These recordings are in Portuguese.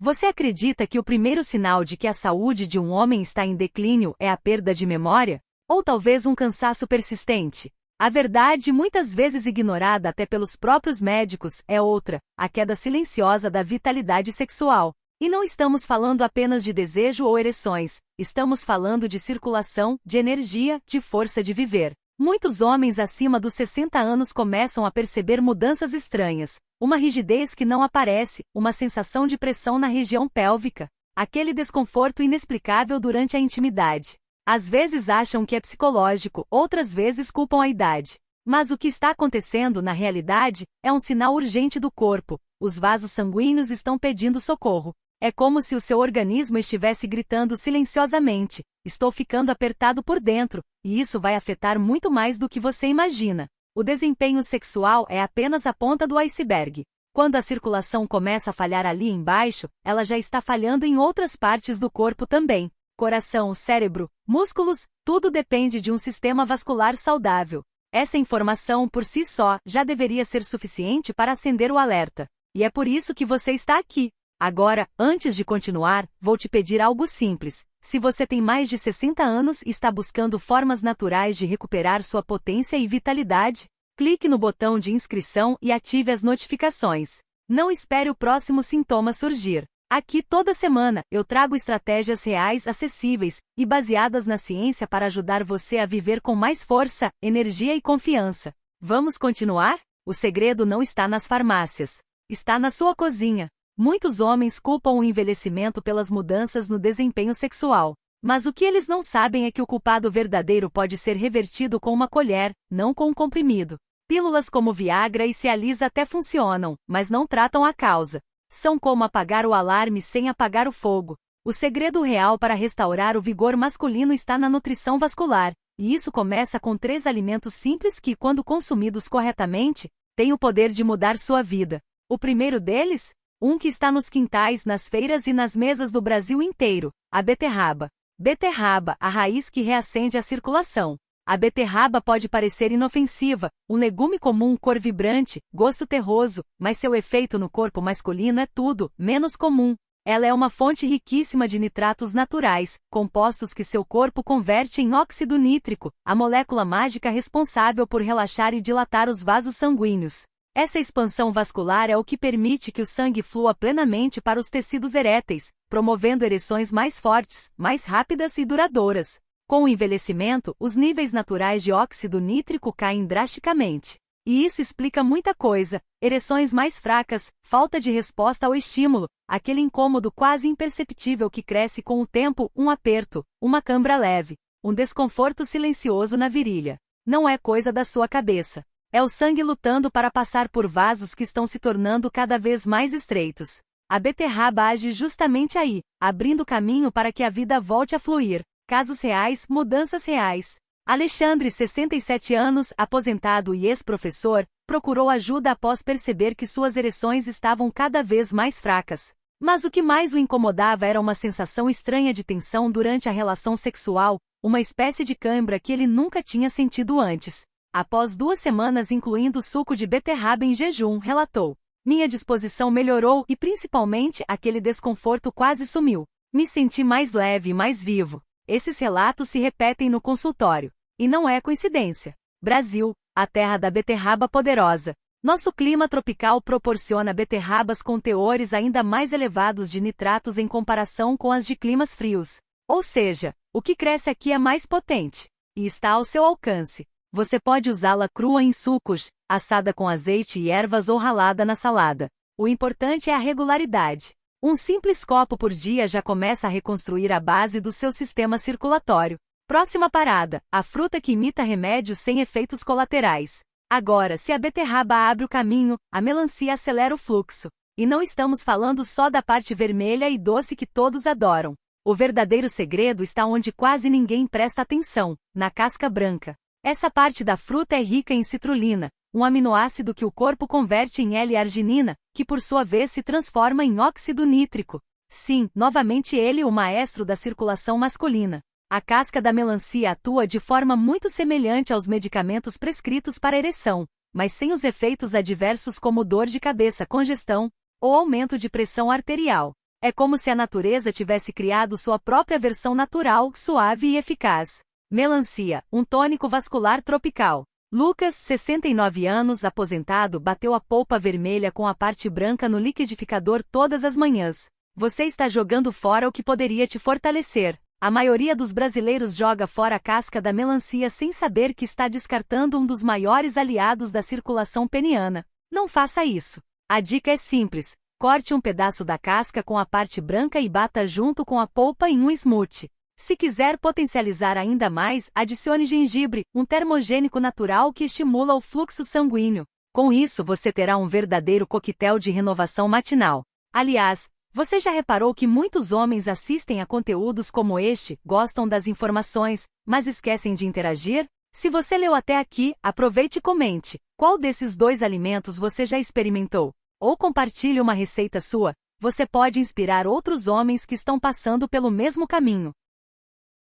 Você acredita que o primeiro sinal de que a saúde de um homem está em declínio é a perda de memória? Ou talvez um cansaço persistente? A verdade, muitas vezes ignorada até pelos próprios médicos, é outra: a queda silenciosa da vitalidade sexual. E não estamos falando apenas de desejo ou ereções, estamos falando de circulação, de energia, de força de viver. Muitos homens acima dos 60 anos começam a perceber mudanças estranhas, uma rigidez que não aparece, uma sensação de pressão na região pélvica, aquele desconforto inexplicável durante a intimidade. Às vezes acham que é psicológico, outras vezes culpam a idade. Mas o que está acontecendo na realidade é um sinal urgente do corpo: os vasos sanguíneos estão pedindo socorro. É como se o seu organismo estivesse gritando silenciosamente: estou ficando apertado por dentro, e isso vai afetar muito mais do que você imagina. O desempenho sexual é apenas a ponta do iceberg. Quando a circulação começa a falhar ali embaixo, ela já está falhando em outras partes do corpo também. Coração, cérebro, músculos, tudo depende de um sistema vascular saudável. Essa informação por si só já deveria ser suficiente para acender o alerta. E é por isso que você está aqui. Agora, antes de continuar, vou te pedir algo simples. Se você tem mais de 60 anos e está buscando formas naturais de recuperar sua potência e vitalidade, clique no botão de inscrição e ative as notificações. Não espere o próximo sintoma surgir. Aqui toda semana, eu trago estratégias reais, acessíveis e baseadas na ciência para ajudar você a viver com mais força, energia e confiança. Vamos continuar? O segredo não está nas farmácias. Está na sua cozinha. Muitos homens culpam o envelhecimento pelas mudanças no desempenho sexual. Mas o que eles não sabem é que o culpado verdadeiro pode ser revertido com uma colher, não com um comprimido. Pílulas como Viagra e Cialis até funcionam, mas não tratam a causa. São como apagar o alarme sem apagar o fogo. O segredo real para restaurar o vigor masculino está na nutrição vascular, e isso começa com 3 alimentos simples que, quando consumidos corretamente, têm o poder de mudar sua vida. O primeiro deles? Um que está nos quintais, nas feiras e nas mesas do Brasil inteiro: a beterraba. Beterraba, a raiz que reacende a circulação. A beterraba pode parecer inofensiva, um legume comum, cor vibrante, gosto terroso, mas seu efeito no corpo masculino é tudo menos comum. Ela é uma fonte riquíssima de nitratos naturais, compostos que seu corpo converte em óxido nítrico, a molécula mágica responsável por relaxar e dilatar os vasos sanguíneos. Essa expansão vascular é o que permite que o sangue flua plenamente para os tecidos eréteis, promovendo ereções mais fortes, mais rápidas e duradouras. Com o envelhecimento, os níveis naturais de óxido nítrico caem drasticamente. E isso explica muita coisa: ereções mais fracas, falta de resposta ao estímulo, aquele incômodo quase imperceptível que cresce com o tempo, um aperto, uma cãibra leve, um desconforto silencioso na virilha. Não é coisa da sua cabeça. É o sangue lutando para passar por vasos que estão se tornando cada vez mais estreitos. A beterraba age justamente aí, abrindo caminho para que a vida volte a fluir. Casos reais, mudanças reais. Alexandre, 67 anos, aposentado e ex-professor, procurou ajuda após perceber que suas ereções estavam cada vez mais fracas. Mas o que mais o incomodava era uma sensação estranha de tensão durante a relação sexual, uma espécie de cãibra que ele nunca tinha sentido antes. Após 2 semanas incluindo suco de beterraba em jejum, relatou: minha disposição melhorou e principalmente aquele desconforto quase sumiu. Me senti mais leve e mais vivo. Esses relatos se repetem no consultório. E não é coincidência. Brasil, a terra da beterraba poderosa. Nosso clima tropical proporciona beterrabas com teores ainda mais elevados de nitratos em comparação com as de climas frios. Ou seja, o que cresce aqui é mais potente. E está ao seu alcance. Você pode usá-la crua em sucos, assada com azeite e ervas ou ralada na salada. O importante é a regularidade. Um simples copo por dia já começa a reconstruir a base do seu sistema circulatório. Próxima parada: a fruta que imita remédios sem efeitos colaterais. Agora, se a beterraba abre o caminho, a melancia acelera o fluxo. E não estamos falando só da parte vermelha e doce que todos adoram. O verdadeiro segredo está onde quase ninguém presta atenção: na casca branca. Essa parte da fruta é rica em citrulina, um aminoácido que o corpo converte em L-arginina, que por sua vez se transforma em óxido nítrico. Sim, novamente ele, o maestro da circulação masculina. A casca da melancia atua de forma muito semelhante aos medicamentos prescritos para ereção, mas sem os efeitos adversos como dor de cabeça, congestão ou aumento de pressão arterial. É como se a natureza tivesse criado sua própria versão natural, suave e eficaz. Melancia, um tônico vascular tropical. Lucas, 69 anos, aposentado, bateu a polpa vermelha com a parte branca no liquidificador todas as manhãs. Você está jogando fora o que poderia te fortalecer. A maioria dos brasileiros joga fora a casca da melancia sem saber que está descartando um dos maiores aliados da circulação peniana. Não faça isso. A dica é simples. Corte um pedaço da casca com a parte branca e bata junto com a polpa em um smoothie. Se quiser potencializar ainda mais, adicione gengibre, um termogênico natural que estimula o fluxo sanguíneo. Com isso você terá um verdadeiro coquetel de renovação matinal. Aliás, você já reparou que muitos homens assistem a conteúdos como este, gostam das informações, mas esquecem de interagir? Se você leu até aqui, aproveite e comente. Qual desses 2 alimentos você já experimentou? Ou compartilhe uma receita sua. Você pode inspirar outros homens que estão passando pelo mesmo caminho.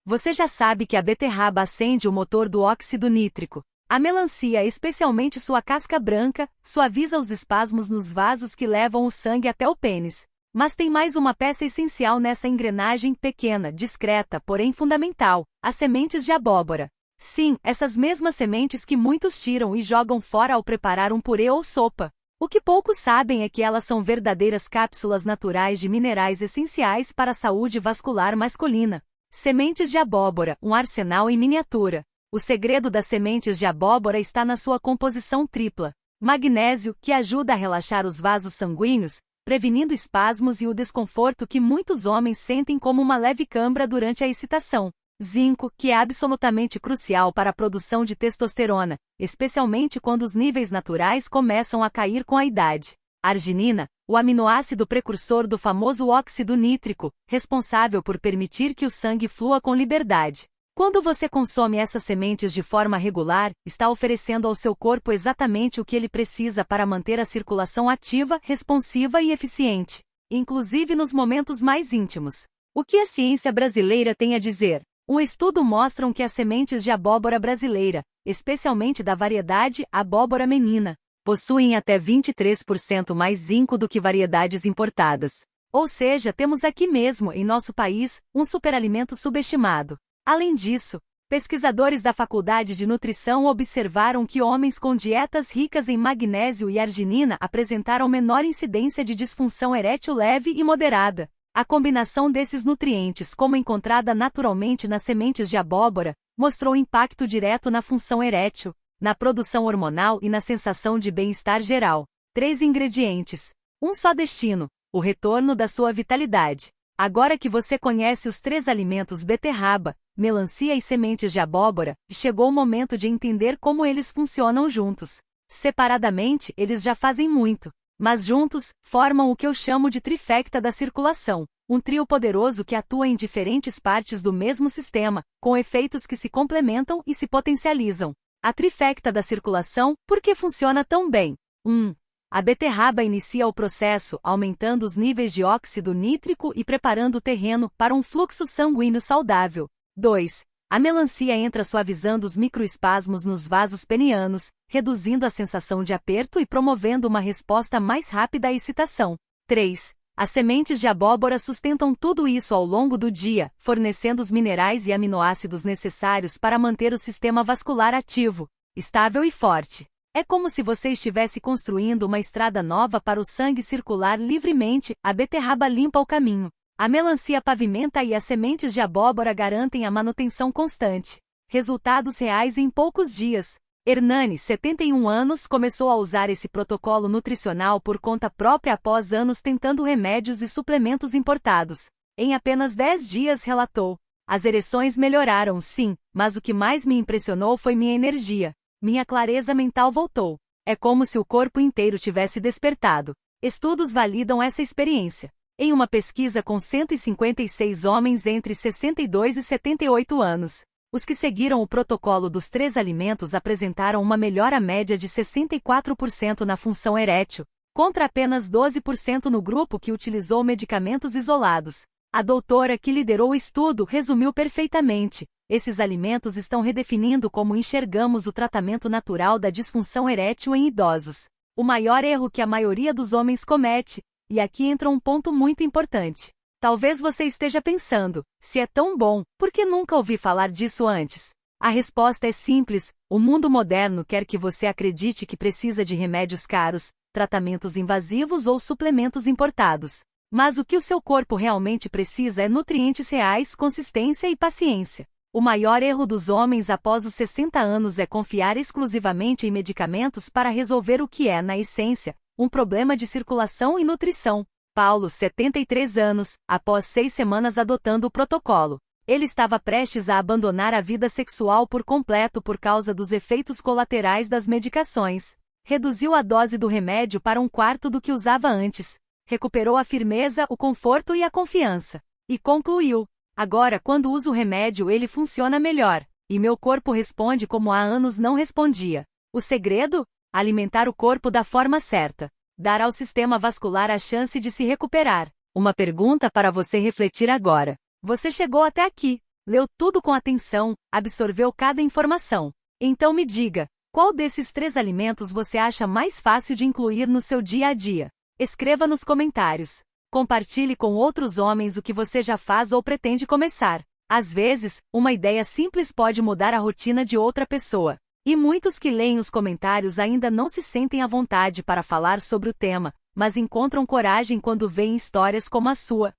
Você já sabe que a beterraba acende o motor do óxido nítrico. A melancia, especialmente sua casca branca, suaviza os espasmos nos vasos que levam o sangue até o pênis. Mas tem mais uma peça essencial nessa engrenagem, pequena, discreta, porém fundamental: as sementes de abóbora. Sim, essas mesmas sementes que muitos tiram e jogam fora ao preparar um purê ou sopa. O que poucos sabem é que elas são verdadeiras cápsulas naturais de minerais essenciais para a saúde vascular masculina. Sementes de abóbora, um arsenal em miniatura. O segredo das sementes de abóbora está na sua composição tripla. Magnésio, que ajuda a relaxar os vasos sanguíneos, prevenindo espasmos e o desconforto que muitos homens sentem como uma leve cãibra durante a excitação. Zinco, que é absolutamente crucial para a produção de testosterona, especialmente quando os níveis naturais começam a cair com a idade. Arginina, o aminoácido precursor do famoso óxido nítrico, responsável por permitir que o sangue flua com liberdade. Quando você consome essas sementes de forma regular, está oferecendo ao seu corpo exatamente o que ele precisa para manter a circulação ativa, responsiva e eficiente, inclusive nos momentos mais íntimos. O que a ciência brasileira tem a dizer? Um estudo mostra que as sementes de abóbora brasileira, especialmente da variedade abóbora menina, possuem até 23% mais zinco do que variedades importadas. Ou seja, temos aqui mesmo, em nosso país, um superalimento subestimado. Além disso, pesquisadores da Faculdade de Nutrição observaram que homens com dietas ricas em magnésio e arginina apresentaram menor incidência de disfunção erétil leve e moderada. A combinação desses nutrientes, como encontrada naturalmente nas sementes de abóbora, mostrou impacto direto na função erétil, na produção hormonal e na sensação de bem-estar geral. 3 ingredientes. Um só destino: o retorno da sua vitalidade. Agora que você conhece os 3 alimentos beterraba, melancia e sementes de abóbora, chegou o momento de entender como eles funcionam juntos. Separadamente, eles já fazem muito, mas juntos, formam o que eu chamo de trifecta da circulação, um trio poderoso que atua em diferentes partes do mesmo sistema, com efeitos que se complementam e se potencializam. A trifecta da circulação, por que funciona tão bem? 1. A beterraba inicia o processo, aumentando os níveis de óxido nítrico e preparando o terreno para um fluxo sanguíneo saudável. 2. A melancia entra suavizando os microespasmos nos vasos penianos, reduzindo a sensação de aperto e promovendo uma resposta mais rápida à excitação. 3. As sementes de abóbora sustentam tudo isso ao longo do dia, fornecendo os minerais e aminoácidos necessários para manter o sistema vascular ativo, estável e forte. É como se você estivesse construindo uma estrada nova para o sangue circular livremente. A beterraba limpa o caminho. A melancia pavimenta e as sementes de abóbora garantem a manutenção constante. Resultados reais em poucos dias. Hernani, 71 anos, começou a usar esse protocolo nutricional por conta própria após anos tentando remédios e suplementos importados. Em apenas 10 dias, relatou: as ereções melhoraram, sim, mas o que mais me impressionou foi minha energia. Minha clareza mental voltou. É como se o corpo inteiro tivesse despertado. Estudos validam essa experiência. Em uma pesquisa com 156 homens entre 62 e 78 anos, os que seguiram o protocolo dos 3 alimentos apresentaram uma melhora média de 64% na função erétil, contra apenas 12% no grupo que utilizou medicamentos isolados. A doutora que liderou o estudo resumiu perfeitamente: esses alimentos estão redefinindo como enxergamos o tratamento natural da disfunção erétil em idosos. O maior erro que a maioria dos homens comete: E aqui entra um ponto muito importante. Talvez você esteja pensando, se é tão bom, por que nunca ouvi falar disso antes? A resposta é simples: o mundo moderno quer que você acredite que precisa de remédios caros, tratamentos invasivos ou suplementos importados. Mas o que o seu corpo realmente precisa é nutrientes reais, consistência e paciência. O maior erro dos homens após os 60 anos é confiar exclusivamente em medicamentos para resolver o que é, na essência, um problema de circulação e nutrição. Paulo, 73 anos, após 6 semanas adotando o protocolo. Ele estava prestes a abandonar a vida sexual por completo por causa dos efeitos colaterais das medicações. Reduziu a dose do remédio para 1/4 do que usava antes. Recuperou a firmeza, o conforto e a confiança. E concluiu: agora, quando uso o remédio, ele funciona melhor. E meu corpo responde como há anos não respondia. O segredo? Alimentar o corpo da forma certa. Dar ao sistema vascular a chance de se recuperar. Uma pergunta para você refletir agora. Você chegou até aqui, leu tudo com atenção, absorveu cada informação. Então me diga, qual desses 3 alimentos você acha mais fácil de incluir no seu dia a dia? Escreva nos comentários. Compartilhe com outros homens o que você já faz ou pretende começar. Às vezes, uma ideia simples pode mudar a rotina de outra pessoa. E muitos que leem os comentários ainda não se sentem à vontade para falar sobre o tema, mas encontram coragem quando veem histórias como a sua.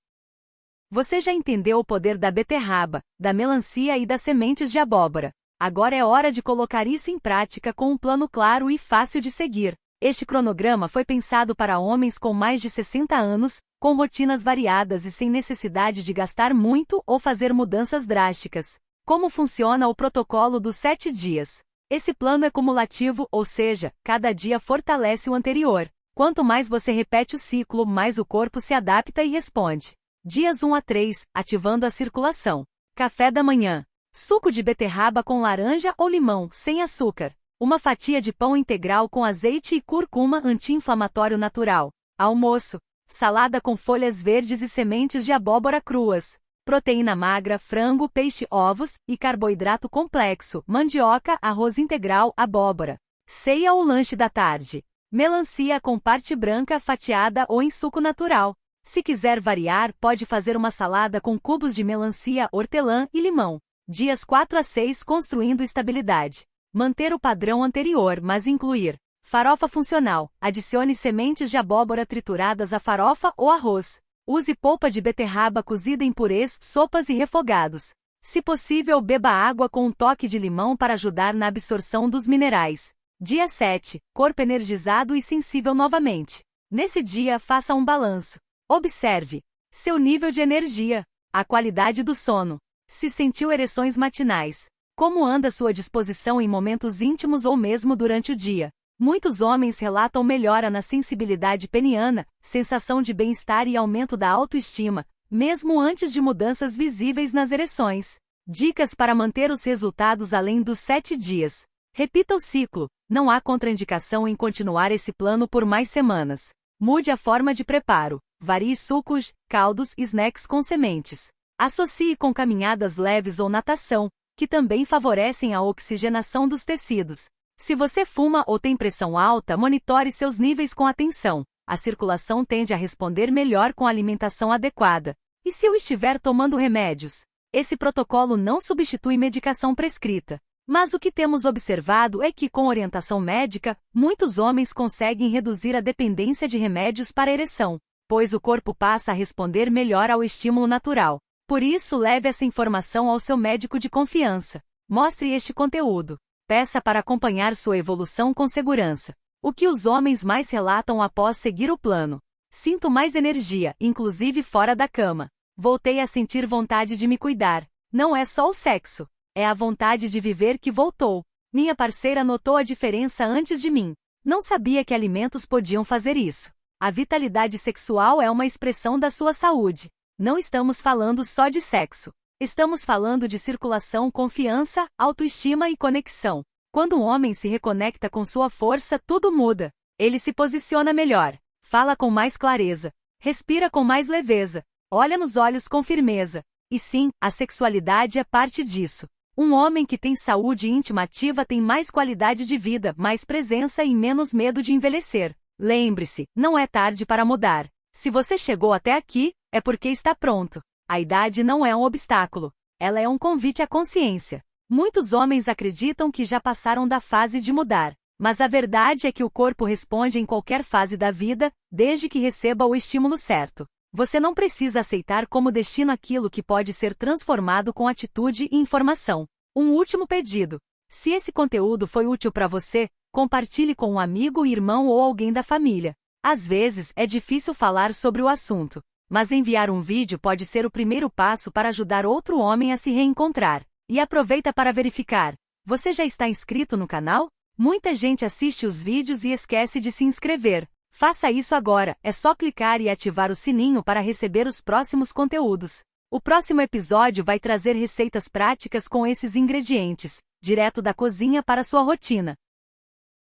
Você já entendeu o poder da beterraba, da melancia e das sementes de abóbora. Agora é hora de colocar isso em prática com um plano claro e fácil de seguir. Este cronograma foi pensado para homens com mais de 60 anos, com rotinas variadas e sem necessidade de gastar muito ou fazer mudanças drásticas. Como funciona o protocolo dos 7 dias? Esse plano é cumulativo, ou seja, cada dia fortalece o anterior. Quanto mais você repete o ciclo, mais o corpo se adapta e responde. Dias 1 a 3, ativando a circulação. Café da manhã. Suco de beterraba com laranja ou limão, sem açúcar. Uma fatia de pão integral com azeite e cúrcuma, anti-inflamatório natural. Almoço. Salada com folhas verdes e sementes de abóbora cruas. Proteína magra, frango, peixe, ovos, e carboidrato complexo, mandioca, arroz integral, abóbora. Ceia ou lanche da tarde. Melancia com parte branca fatiada ou em suco natural. Se quiser variar, pode fazer uma salada com cubos de melancia, hortelã e limão. Dias 4 a 6 construindo estabilidade. Manter o padrão anterior, mas incluir. Farofa funcional. Adicione sementes de abóbora trituradas à farofa ou arroz. Use polpa de beterraba cozida em purês, sopas e refogados. Se possível, beba água com um toque de limão para ajudar na absorção dos minerais. Dia 7. Corpo energizado e sensível novamente. Nesse dia, faça um balanço. Observe seu nível de energia, a qualidade do sono. Se sentiu ereções matinais. Como anda sua disposição em momentos íntimos ou mesmo durante o dia? Muitos homens relatam melhora na sensibilidade peniana, sensação de bem-estar e aumento da autoestima, mesmo antes de mudanças visíveis nas ereções. Dicas para manter os resultados além dos 7 dias. Repita o ciclo. Não há contraindicação em continuar esse plano por mais semanas. Mude a forma de preparo. Varie sucos, caldos e snacks com sementes. Associe com caminhadas leves ou natação, que também favorecem a oxigenação dos tecidos. Se você fuma ou tem pressão alta, monitore seus níveis com atenção. A circulação tende a responder melhor com a alimentação adequada. E se eu estiver tomando remédios? Esse protocolo não substitui medicação prescrita. Mas o que temos observado é que, com orientação médica, muitos homens conseguem reduzir a dependência de remédios para ereção, pois o corpo passa a responder melhor ao estímulo natural. Por isso, leve essa informação ao seu médico de confiança. Mostre este conteúdo. Peça para acompanhar sua evolução com segurança. O que os homens mais relatam após seguir o plano? Sinto mais energia, inclusive fora da cama. Voltei a sentir vontade de me cuidar. Não é só o sexo. É a vontade de viver que voltou. Minha parceira notou a diferença antes de mim. Não sabia que alimentos podiam fazer isso. A vitalidade sexual é uma expressão da sua saúde. Não estamos falando só de sexo. Estamos falando de circulação, confiança, autoestima e conexão. Quando um homem se reconecta com sua força, tudo muda. Ele se posiciona melhor. Fala com mais clareza. Respira com mais leveza. Olha nos olhos com firmeza. E sim, a sexualidade é parte disso. Um homem que tem saúde íntima ativa tem mais qualidade de vida, mais presença e menos medo de envelhecer. Lembre-se, não é tarde para mudar. Se você chegou até aqui, é porque está pronto. A idade não é um obstáculo. Ela é um convite à consciência. Muitos homens acreditam que já passaram da fase de mudar. Mas a verdade é que o corpo responde em qualquer fase da vida, desde que receba o estímulo certo. Você não precisa aceitar como destino aquilo que pode ser transformado com atitude e informação. Um último pedido. Se esse conteúdo foi útil para você, compartilhe com um amigo, irmão ou alguém da família. Às vezes, é difícil falar sobre o assunto, mas enviar um vídeo pode ser o primeiro passo para ajudar outro homem a se reencontrar. E aproveita para verificar. Você já está inscrito no canal? Muita gente assiste os vídeos e esquece de se inscrever. Faça isso agora, é só clicar e ativar o sininho para receber os próximos conteúdos. O próximo episódio vai trazer receitas práticas com esses ingredientes, direto da cozinha para sua rotina.